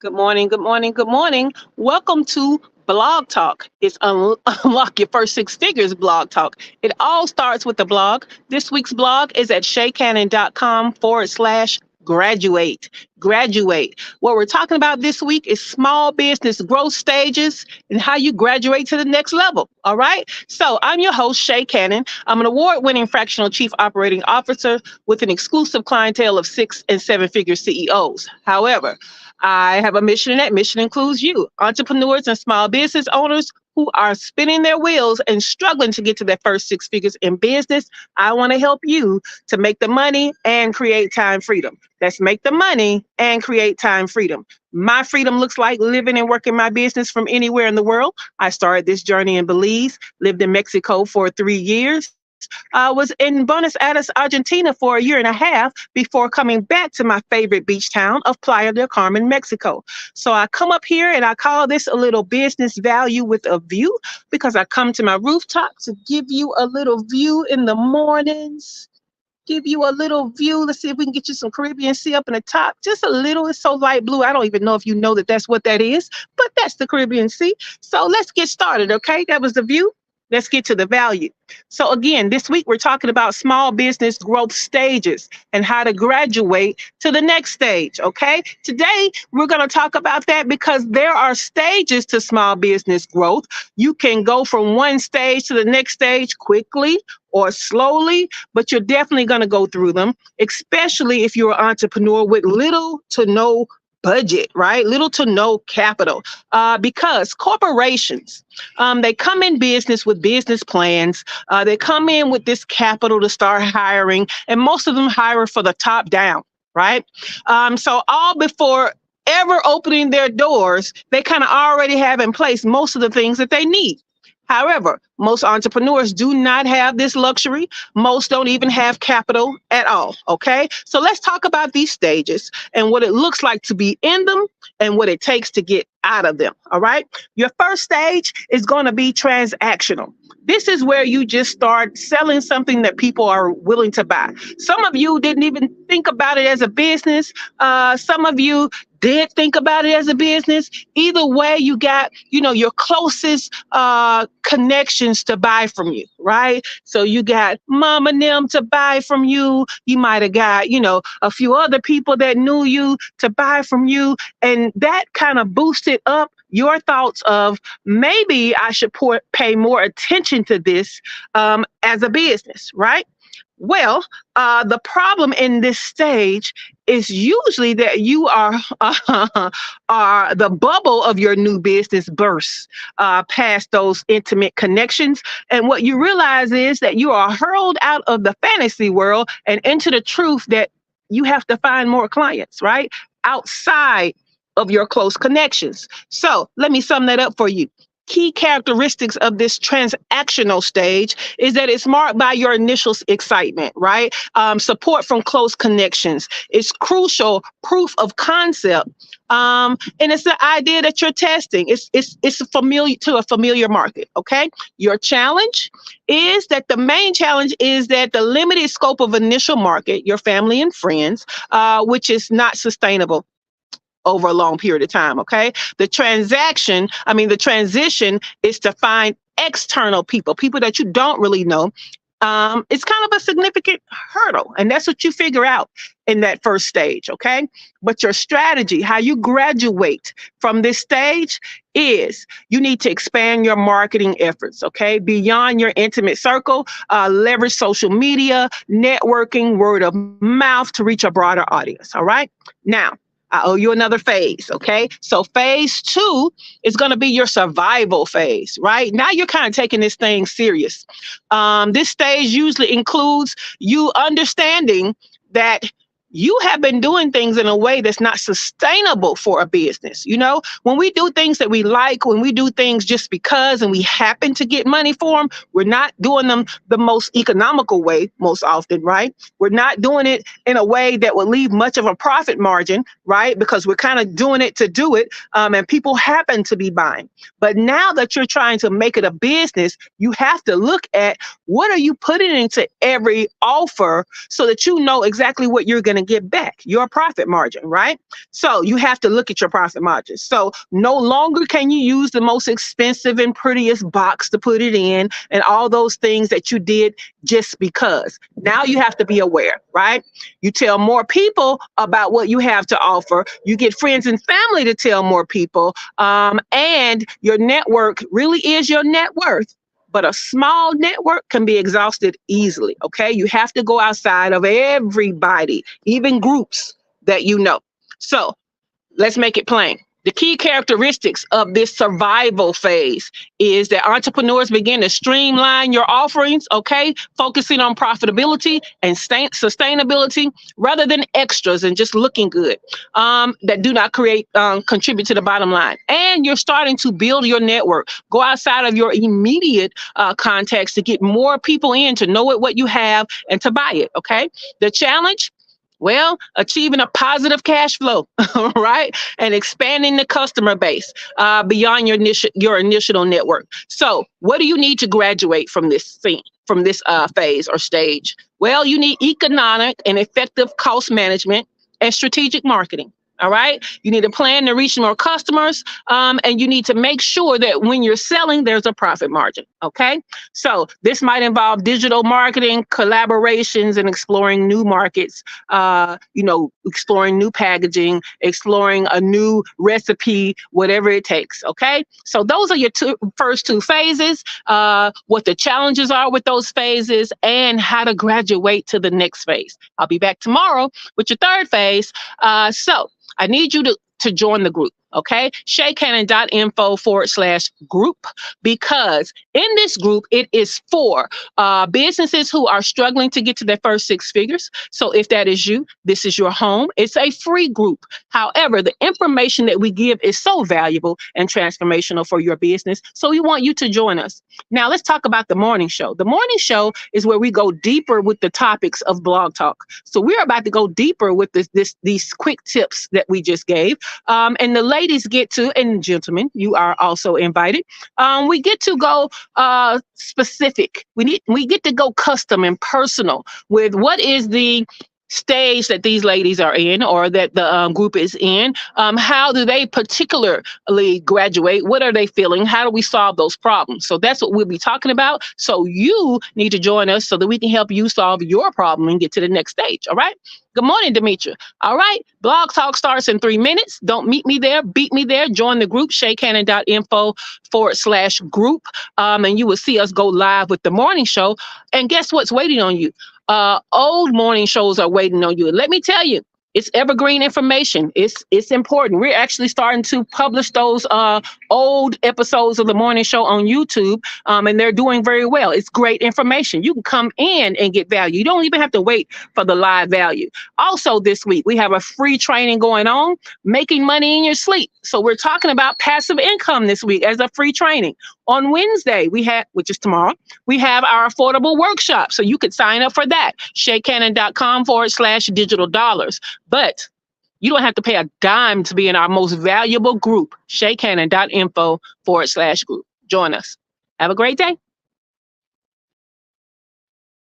Good morning, good morning, good morning. Welcome to Blog Talk. It's Unlock Your First Six Figures Blog Talk. It all starts with the blog. This week's blog is at shaycannon.com/graduate. Graduate. What we're talking about this week is small business growth stages and how you graduate to the next level. All right. So I'm your host, Shay Cannon. I'm an award winning fractional chief operating officer with an exclusive clientele of 6 and 7 figure CEOs. However, I have a mission, and that mission includes you, entrepreneurs and small business owners who are spinning their wheels and struggling to get to their first six figures in business. I want to help you to make the money and create time freedom. Let's make the money and create time freedom. My freedom looks like living and working my business from anywhere in the world. I started this journey in Belize, lived in Mexico for 3 years. I was in Buenos Aires, Argentina for a year and a half before coming back to my favorite beach town of Playa del Carmen, Mexico. So I come up here and I call this a little business value with a view because I come to my rooftop to give you a little view in the mornings. Give you a little view. Let's see if we can get you some Caribbean Sea up in the top. Just a little. It's so light blue. I don't even know if you know that that's what that is, but that's the Caribbean Sea. So let's get started, okay? That was the view. Let's get to the value. So again, this week we're talking about small business growth stages and how to graduate to the next stage, okay? Today, we're going to talk about that because there are stages to small business growth. You can go from one stage to the next stage quickly or slowly, but you're definitely going to go through them, especially if you're an entrepreneur with little to no budget, right? Little to no capital, because corporations, they come in business with business plans. They come in with this capital to start hiring, and most of them hire for the top down, right? So all before ever opening their doors, they kind of already have in place most of the things that they need. However, most entrepreneurs do not have this luxury. Most don't even have capital at all. Okay. So let's talk about these stages and what it looks like to be in them and what it takes to get out of them. All right. Your first stage is going to be transactional. This is where you just start selling something that people are willing to buy. Some of you didn't even think about it as a business. Some of you did think about it as a business. Either way, you got, your closest connections to buy from you, right? So you got mom and them to buy from you. You might have got, a few other people that knew you to buy from you. And that kind of boosted up your thoughts of maybe I should pay more attention to this as a business, right? Well, the problem in this stage is usually that you are the bubble of your new business bursts past those intimate connections. And what you realize is that you are hurled out of the fantasy world and into the truth that you have to find more clients, right? Outside of your close connections. So let me sum that up for you. Key characteristics of this transactional stage is that it's marked by your initial excitement, right? Support from close connections. It's crucial proof of concept. And it's the idea that you're testing. It's familiar to a familiar market, okay? Your challenge is that the main challenge is that the limited scope of initial market, your family and friends, which is not sustainable over a long period of time. Okay. The transition is to find external people that you don't really know. It's kind of a significant hurdle. And that's what you figure out in that first stage. Okay. But your strategy, how you graduate from this stage is you need to expand your marketing efforts. Okay. Beyond your intimate circle, leverage social media, networking, word of mouth to reach a broader audience. All right. Now, I owe you another phase, okay? So phase 2 is going to be your survival phase, right? Now you're kind of taking this thing serious. This stage usually includes you understanding that you have been doing things in a way that's not sustainable for a business. When we do things that we like, when we do things just because and we happen to get money for them, we're not doing them the most economical way most often, right? We're not doing it in a way that will leave much of a profit margin, right? Because we're kind of doing it to do it, and people happen to be buying. But now that you're trying to make it a business, you have to look at what are you putting into every offer so that you know exactly what you're going to to get back, your profit margin, right? So you have to look at your profit margin. So no longer can you use the most expensive and prettiest box to put it in and all those things that you did just because. Now you have to be aware, right? You tell more people about what you have to offer. You get friends and family to tell more people. And your network really is your net worth. But a small network can be exhausted easily. Okay. You have to go outside of everybody, even groups that you know. So let's make it plain. The key characteristics of this survival phase is that entrepreneurs begin to streamline your offerings, okay, focusing on profitability and sustainability rather than extras and just looking good, that do not contribute to the bottom line. And you're starting to build your network. Go outside of your immediate context to get more people in to know what you have and to buy it, okay? The challenge? Well, achieving a positive cash flow, right? And expanding the customer base beyond your initial network. So what do you need to graduate from this phase or stage? Well, you need economic and effective cost management and strategic marketing. All right. You need a plan to reach more customers. And you need to make sure that when you're selling, there's a profit margin. Okay. So this might involve digital marketing, collaborations, and exploring new markets, exploring new packaging, exploring a new recipe, whatever it takes. Okay. So those are your first two phases, what the challenges are with those phases and how to graduate to the next phase. I'll be back tomorrow with your third phase. So I need you to join the group, okay? ShayCannon.info/group, because in this group, it is for businesses who are struggling to get to their first six figures. So if that is you, this is your home. It's a free group. However, the information that we give is so valuable and transformational for your business. So we want you to join us. Now, let's talk about the morning show. The morning show is where we go deeper with the topics of Blog Talk. So we're about to go deeper with these quick tips that we just gave. And the ladies get to, and gentlemen, you are also invited. We get to go specific. We get to go custom and personal with what is the stage that these ladies are in or that the group is in. How do they particularly graduate? What are they feeling? How do we solve those problems? So that's what we'll be talking about. So you need to join us so that we can help you solve your problem and get to the next stage. All right. Good morning, Demetria. All right. Blog Talk starts in 3 minutes. Don't meet me there. Beat me there. Join the group, ShayCannon.info/group. And you will see us go live with the morning show. And guess what's waiting on you? Old morning shows are waiting on you. And let me tell you, it's evergreen information. It's important. We're actually starting to publish those old episodes of the morning show on YouTube, and they're doing very well. It's great information. You can come in and get value. You don't even have to wait for the live value. Also, this week, we have a free training going on, making money in your sleep. So we're talking about passive income this week as a free training. On Wednesday, which is tomorrow, we have our affordable workshop. So you could sign up for that. ShayCannon.com/digital dollars. But you don't have to pay a dime to be in our most valuable group, ShayCannon.info/group. Join us. Have a great day.